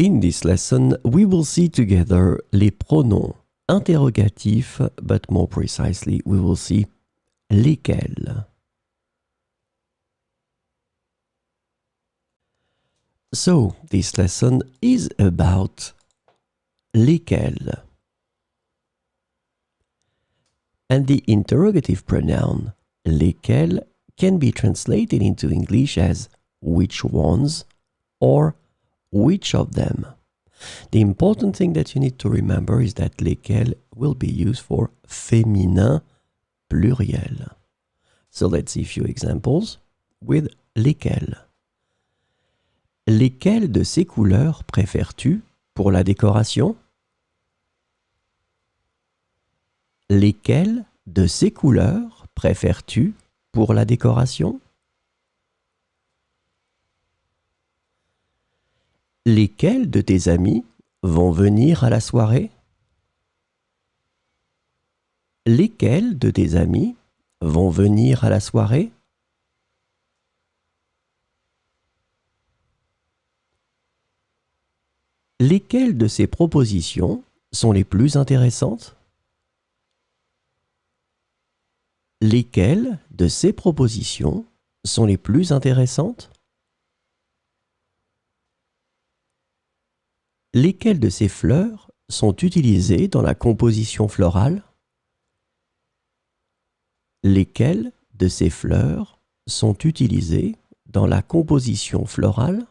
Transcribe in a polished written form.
In this lesson, we will see together les pronoms interrogatifs, but more precisely, we will see lesquels. So, this lesson is about lesquels. And the interrogative pronoun lesquels can be translated into English as which ones or which of them. The important thing that you need to remember is that lesquels will be used for féminin pluriel. So let's see a few examples with lesquels. Lesquelles de ces couleurs préfères-tu pour la décoration? Lesquelles de ces couleurs préfères-tu pour la décoration? Lesquels de tes amis vont venir à la soirée? Lesquels de tes amis vont venir à la soirée? Lesquelles de ces propositions sont les plus intéressantes? Lesquelles de ces propositions sont les plus intéressantes? Lesquelles de ces fleurs sont utilisées dans la composition florale? Lesquelles de ces fleurs sont utilisées dans la composition florale?